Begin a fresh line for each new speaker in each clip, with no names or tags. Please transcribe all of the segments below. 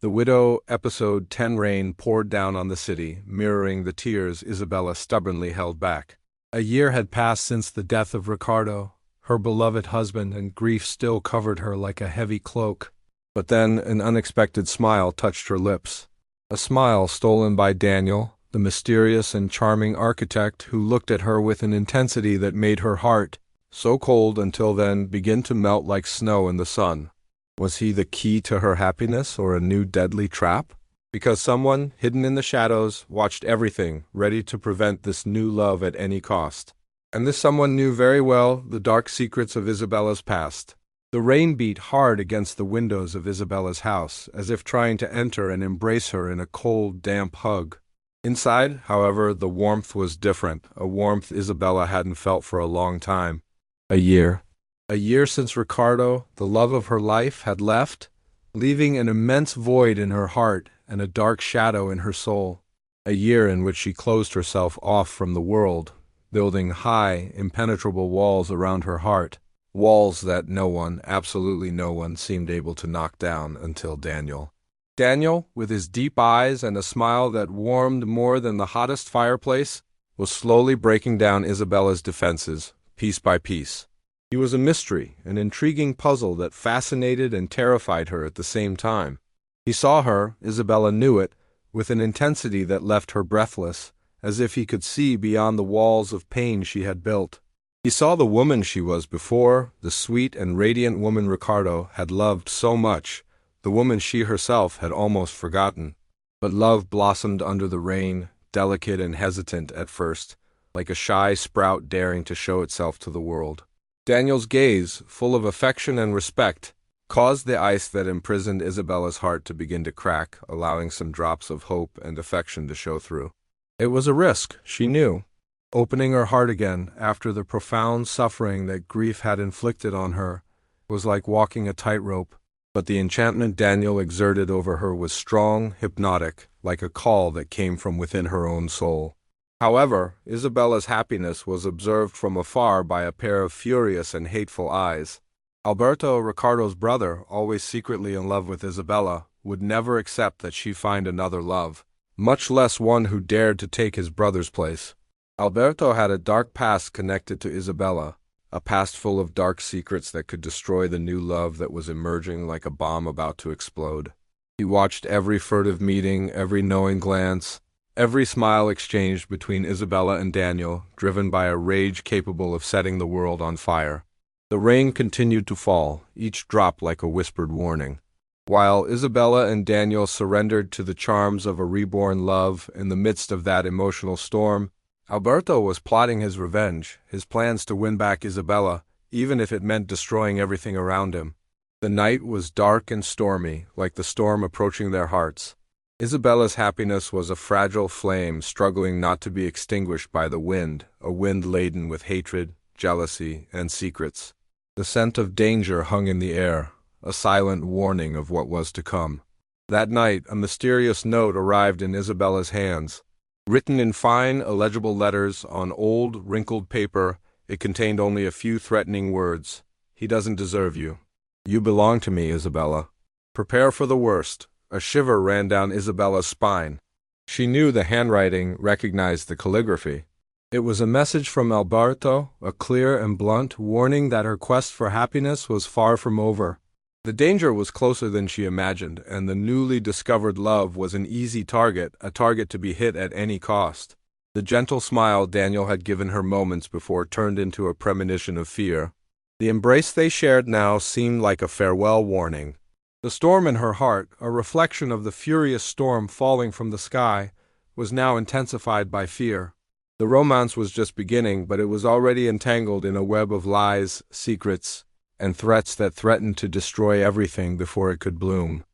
The Widow episode 10 rain poured down on the city, mirroring the tears Isabella stubbornly held back. A year had passed since the death of Ricardo, her beloved husband, and grief still covered her like a heavy cloak. But then an unexpected smile touched her lips. A smile stolen by Daniel, the mysterious and charming architect who looked at her with an intensity that made her heart, so cold until then, begin to melt like snow in the sun. Was he the key to her happiness, or a new deadly trap? Because someone, hidden in the shadows, watched everything, ready to prevent this new love at any cost. And this someone knew very well the dark secrets of Isabella's past. The rain beat hard against the windows of Isabella's house, as if trying to enter and embrace her in a cold, damp hug. Inside, however, the warmth was different, a warmth Isabella hadn't felt for a long time. A year. A year since Ricardo, the love of her life, had left, leaving an immense void in her heart and a dark shadow in her soul. A year in which she closed herself off from the world, building high, impenetrable walls around her heart, walls that no one, absolutely no one, seemed able to knock down until Daniel. Daniel, with his deep eyes and a smile that warmed more than the hottest fireplace, was slowly breaking down Isabella's defenses, piece by piece. He was a mystery, an intriguing puzzle that fascinated and terrified her at the same time. He saw her, Isabella knew it, with an intensity that left her breathless, as if he could see beyond the walls of pain she had built. He saw the woman she was before, the sweet and radiant woman Ricardo had loved so much, the woman she herself had almost forgotten. But love blossomed under the rain, delicate and hesitant at first, like a shy sprout daring to show itself to the world. Daniel's gaze, full of affection and respect, caused the ice that imprisoned Isabella's heart to begin to crack, allowing some drops of hope and affection to show through. It was a risk, she knew. Opening her heart again, after the profound suffering that grief had inflicted on her, was like walking a tightrope. But the enchantment Daniel exerted over her was strong, hypnotic, like a call that came from within her own soul. However, Isabella's happiness was observed from afar by a pair of furious and hateful eyes. Alberto, Ricardo's brother, always secretly in love with Isabella, would never accept that she find another love, much less one who dared to take his brother's place. Alberto had a dark past connected to Isabella, a past full of dark secrets that could destroy the new love that was emerging like a bomb about to explode. He watched every furtive meeting, every knowing glance, every smile exchanged between Isabella and Daniel, driven by a rage capable of setting the world on fire. The rain continued to fall, each drop like a whispered warning. While Isabella and Daniel surrendered to the charms of a reborn love in the midst of that emotional storm, Alberto was plotting his revenge, his plans to win back Isabella, even if it meant destroying everything around him. The night was dark and stormy, like the storm approaching their hearts. Isabella's happiness was a fragile flame struggling not to be extinguished by the wind, a wind laden with hatred, jealousy, and secrets. The scent of danger hung in the air, a silent warning of what was to come. That night, a mysterious note arrived in Isabella's hands. Written in fine, illegible letters on old, wrinkled paper, it contained only a few threatening words. "He doesn't deserve you. You belong to me, Isabella. Prepare for the worst." A shiver ran down Isabella's spine. She knew the handwriting, recognized the calligraphy. It was a message from Alberto, a clear and blunt warning that her quest for happiness was far from over. The danger was closer than she imagined, and the newly discovered love was an easy target, a target to be hit at any cost. The gentle smile Daniel had given her moments before turned into a premonition of fear. The embrace they shared now seemed like a farewell warning. The storm in her heart, a reflection of the furious storm falling from the sky, was now intensified by fear. The romance was just beginning, but it was already entangled in a web of lies, secrets, and threats that threatened to destroy everything before it could bloom.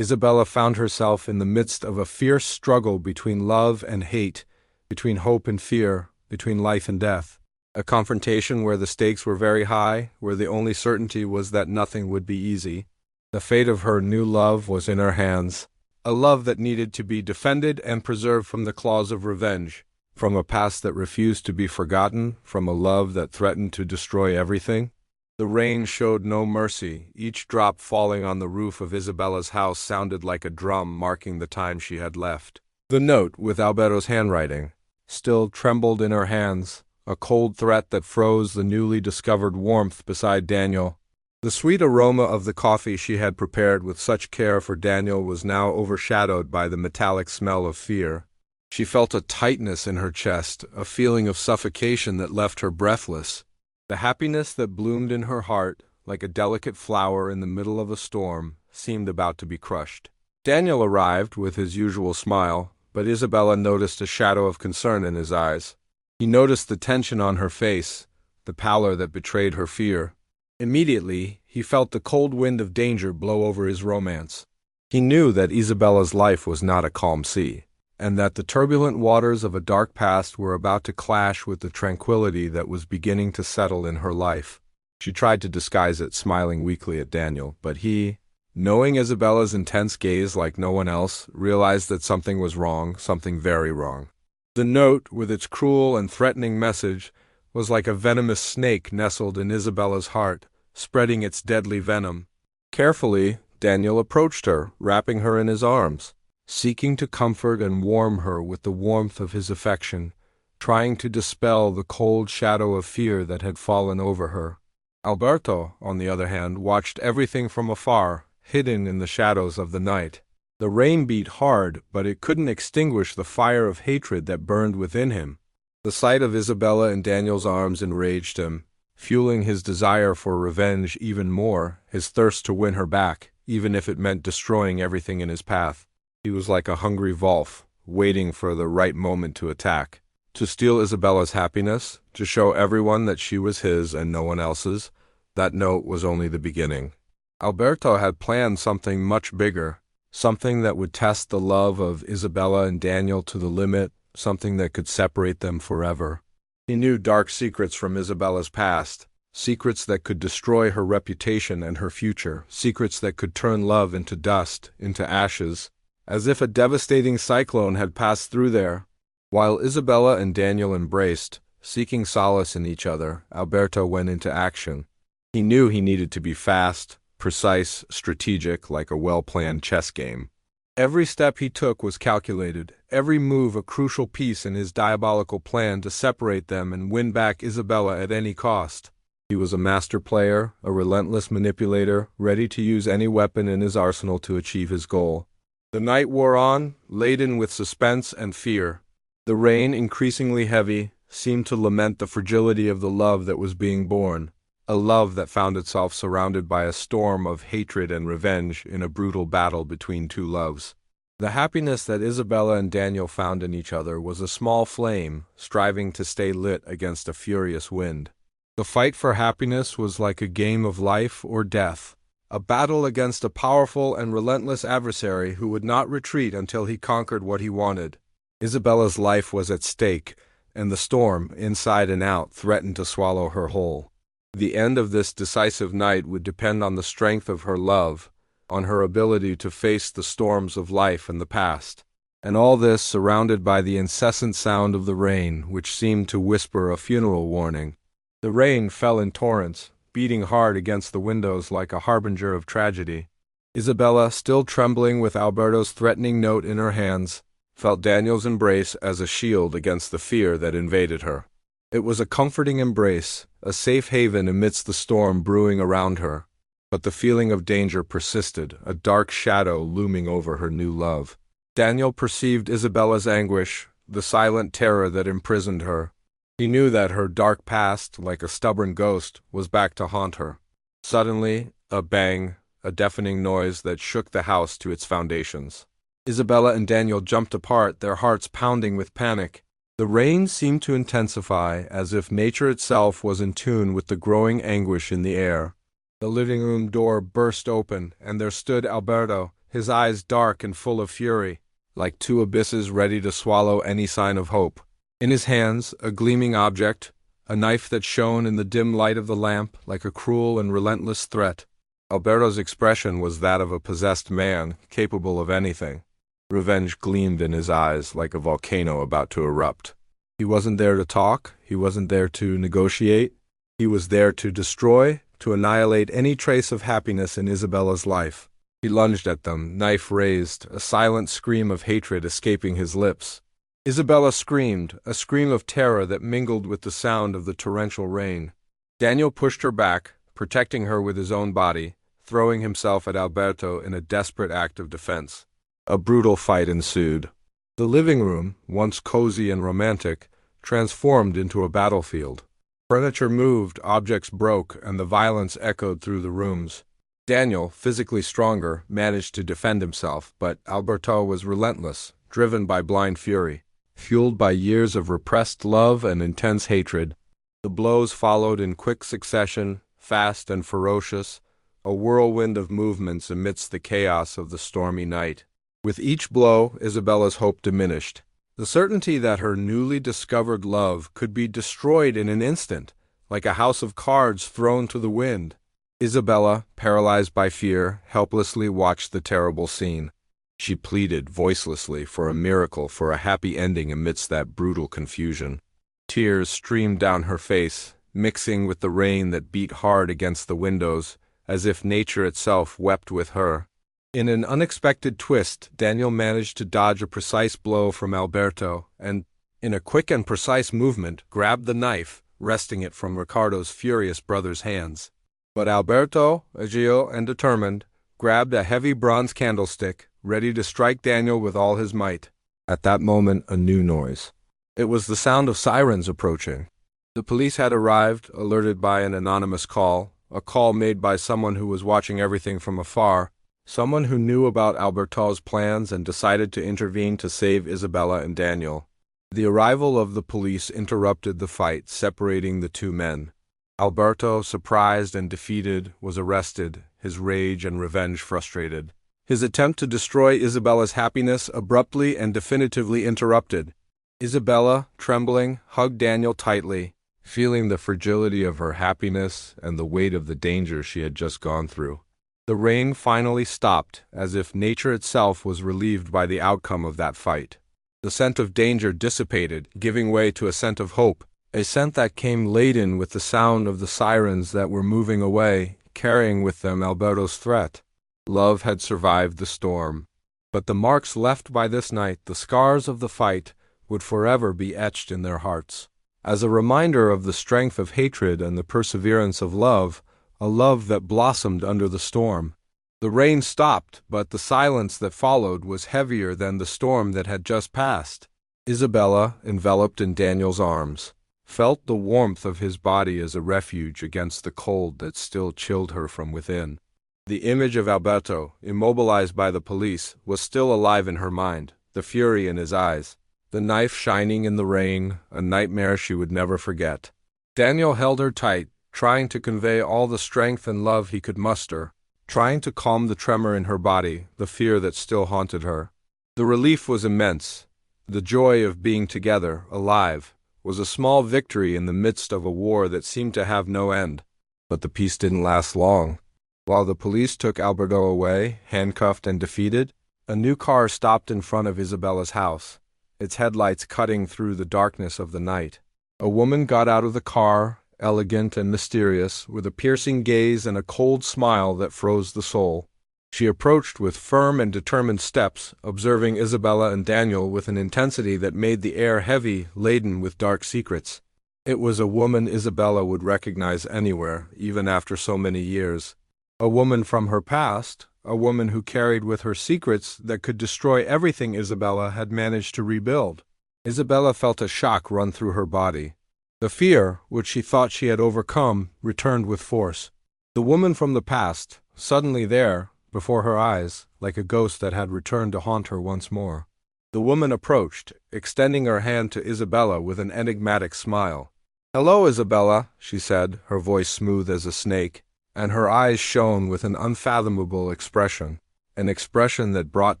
Isabella found herself in the midst of a fierce struggle between love and hate, between hope and fear, between life and death. A confrontation where the stakes were very high, where the only certainty was that nothing would be easy. The fate of her new love was in her hands, a love that needed to be defended and preserved from the claws of revenge, from a past that refused to be forgotten, from a love that threatened to destroy everything. The rain showed no mercy. Each drop falling on the roof of Isabella's house sounded like a drum marking the time she had left. The note, with Alberto's handwriting, still trembled in her hands, a cold threat that froze the newly discovered warmth beside Daniel. The sweet aroma of the coffee she had prepared with such care for Daniel was now overshadowed by the metallic smell of fear. She felt a tightness in her chest, a feeling of suffocation that left her breathless. The happiness that bloomed in her heart, like a delicate flower in the middle of a storm, seemed about to be crushed. Daniel arrived with his usual smile, but Isabella noticed a shadow of concern in his eyes. He noticed the tension on her face, the pallor that betrayed her fear. Immediately, he felt the cold wind of danger blow over his romance. He knew that Isabella's life was not a calm sea, and that the turbulent waters of a dark past were about to clash with the tranquility that was beginning to settle in her life. She tried to disguise it, smiling weakly at Daniel, but he, knowing Isabella's intense gaze like no one else, realized that something was wrong, something very wrong. The note, with its cruel and threatening message, was like a venomous snake nestled in Isabella's heart, spreading its deadly venom. Carefully, Daniel approached her, wrapping her in his arms, seeking to comfort and warm her with the warmth of his affection, trying to dispel the cold shadow of fear that had fallen over her. Alberto, on the other hand, watched everything from afar, hidden in the shadows of the night. The rain beat hard, but it couldn't extinguish the fire of hatred that burned within him. The sight of Isabella in Daniel's arms enraged him, fueling his desire for revenge even more, his thirst to win her back, even if it meant destroying everything in his path. He was like a hungry wolf, waiting for the right moment to attack, to steal Isabella's happiness, to show everyone that she was his and no one else's. That note was only the beginning. Alberto had planned something much bigger, something that would test the love of Isabella and Daniel to the limit, something that could separate them forever. He knew dark secrets from Isabella's past, secrets that could destroy her reputation and her future, secrets that could turn love into dust, into ashes, as if a devastating cyclone had passed through there. While Isabella and Daniel embraced, seeking solace in each other, Alberto went into action. He knew he needed to be fast, precise, strategic, like a well-planned chess game. Every step he took was calculated, every move a crucial piece in his diabolical plan to separate them and win back Isabella at any cost. He was a master player, a relentless manipulator, ready to use any weapon in his arsenal to achieve his goal. The night wore on, laden with suspense and fear. The rain, increasingly heavy, seemed to lament the fragility of the love that was being born, a love that found itself surrounded by a storm of hatred and revenge in a brutal battle between two loves. The happiness that Isabella and Daniel found in each other was a small flame, striving to stay lit against a furious wind. The fight for happiness was like a game of life or death, a battle against a powerful and relentless adversary who would not retreat until he conquered what he wanted. Isabella's life was at stake, and the storm, inside and out, threatened to swallow her whole. The end of this decisive night would depend on the strength of her love, on her ability to face the storms of life and the past, and all this surrounded by the incessant sound of the rain, which seemed to whisper a funeral warning. The rain fell in torrents, beating hard against the windows like a harbinger of tragedy. Isabella, still trembling with Alberto's threatening note in her hands, felt Daniel's embrace as a shield against the fear that invaded her. It was a comforting embrace, a safe haven amidst the storm brewing around her. But the feeling of danger persisted, a dark shadow looming over her new love. Daniel perceived Isabella's anguish, the silent terror that imprisoned her. He knew that her dark past, like a stubborn ghost, was back to haunt her. Suddenly, a bang, a deafening noise that shook the house to its foundations. Isabella and Daniel jumped apart, their hearts pounding with panic. The rain seemed to intensify, as if nature itself was in tune with the growing anguish in the air. The living room door burst open, and there stood Alberto, his eyes dark and full of fury, like two abysses ready to swallow any sign of hope. In his hands, a gleaming object, a knife that shone in the dim light of the lamp like a cruel and relentless threat. Alberto's expression was that of a possessed man, capable of anything. Revenge gleamed in his eyes like a volcano about to erupt. He wasn't there to talk, he wasn't there to negotiate. He was there to destroy, to annihilate any trace of happiness in Isabella's life. He lunged at them, knife raised, a silent scream of hatred escaping his lips. Isabella screamed, a scream of terror that mingled with the sound of the torrential rain. Daniel pushed her back, protecting her with his own body, throwing himself at Alberto in a desperate act of defense. A brutal fight ensued. The living room, once cozy and romantic, transformed into a battlefield. Furniture moved, objects broke, and the violence echoed through the rooms. Daniel, physically stronger, managed to defend himself, but Alberto was relentless, driven by blind fury. Fueled by years of repressed love and intense hatred, the blows followed in quick succession, fast and ferocious, a whirlwind of movements amidst the chaos of the stormy night. With each blow, Isabella's hope diminished. The certainty that her newly discovered love could be destroyed in an instant, like a house of cards thrown to the wind. Isabella, paralyzed by fear, helplessly watched the terrible scene. She pleaded voicelessly for a miracle, for a happy ending amidst that brutal confusion. Tears streamed down her face, mixing with the rain that beat hard against the windows, as if nature itself wept with her. In an unexpected twist, Daniel managed to dodge a precise blow from Alberto, and, in a quick and precise movement, grabbed the knife, wresting it from Ricardo's furious brother's hands. But Alberto, agile and determined, grabbed a heavy bronze candlestick, ready to strike Daniel with all his might. At that moment, a new noise. It was the sound of sirens approaching. The police had arrived, alerted by an anonymous call, a call made by someone who was watching everything from afar, someone who knew about Alberto's plans and decided to intervene to save Isabella and Daniel. The arrival of the police interrupted the fight, separating the two men. Alberto, surprised and defeated, was arrested, his rage and revenge frustrated. His attempt to destroy Isabella's happiness abruptly and definitively interrupted. Isabella, trembling, hugged Daniel tightly, feeling the fragility of her happiness and the weight of the danger she had just gone through. The rain finally stopped, as if nature itself was relieved by the outcome of that fight. The scent of danger dissipated, giving way to a scent of hope, a scent that came laden with the sound of the sirens that were moving away, carrying with them Alberto's threat. Love had survived the storm. But the marks left by this night, the scars of the fight, would forever be etched in their hearts. As a reminder of the strength of hatred and the perseverance of love, a love that blossomed under the storm. The rain stopped, but the silence that followed was heavier than the storm that had just passed. Isabella, enveloped in Daniel's arms, felt the warmth of his body as a refuge against the cold that still chilled her from within. The image of Alberto, immobilized by the police, was still alive in her mind, the fury in his eyes, the knife shining in the rain, a nightmare she would never forget. Daniel held her tight, trying to convey all the strength and love he could muster, trying to calm the tremor in her body, the fear that still haunted her. The relief was immense. The joy of being together, alive, was a small victory in the midst of a war that seemed to have no end. But the peace didn't last long. While the police took Alberto away, handcuffed and defeated, a new car stopped in front of Isabella's house, its headlights cutting through the darkness of the night. A woman got out of the car, elegant and mysterious, with a piercing gaze and a cold smile that froze the soul. She approached with firm and determined steps, observing Isabella and Daniel with an intensity that made the air heavy, laden with dark secrets. It was a woman Isabella would recognize anywhere, even after so many years. A woman from her past, a woman who carried with her secrets that could destroy everything Isabella had managed to rebuild. Isabella felt a shock run through her body. The fear, which she thought she had overcome, returned with force. The woman from the past, suddenly there, before her eyes, like a ghost that had returned to haunt her once more. The woman approached, extending her hand to Isabella with an enigmatic smile. "Hello, Isabella," she said, her voice smooth as a snake, and her eyes shone with an unfathomable expression, an expression that brought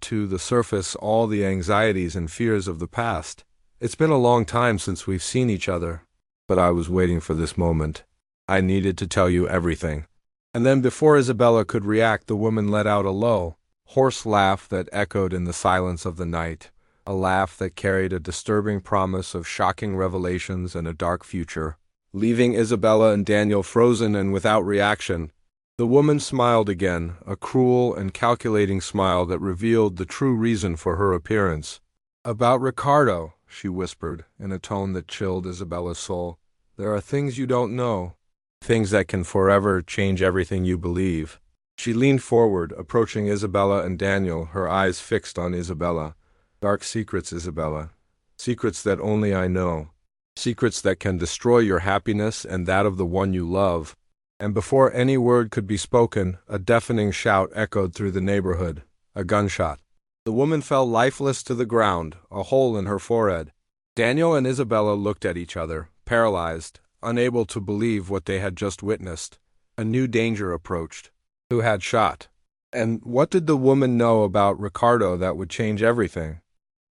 to the surface all the anxieties and fears of the past. "It's been a long time since we've seen each other. But I was waiting for this moment. I needed to tell you everything." And then before Isabella could react, the woman let out a low, hoarse laugh that echoed in the silence of the night, a laugh that carried a disturbing promise of shocking revelations and a dark future. leaving Isabella and Daniel frozen and without reaction. The woman smiled again, a cruel and calculating smile that revealed the true reason for her appearance. "About Ricardo," she whispered, in a tone that chilled Isabella's soul. "There are things you don't know. Things that can forever change everything you believe." She leaned forward, approaching Isabella and Daniel, her eyes fixed on Isabella. "Dark secrets, Isabella. Secrets that only I know. Secrets that can destroy your happiness and that of the one you love." And before any word could be spoken, a deafening shout echoed through the neighborhood. A gunshot. The woman fell lifeless to the ground, a hole in her forehead. Daniel and Isabella looked at each other, paralyzed, unable to believe what they had just witnessed. A new danger approached. Who had shot? And what did the woman know about Ricardo that would change everything?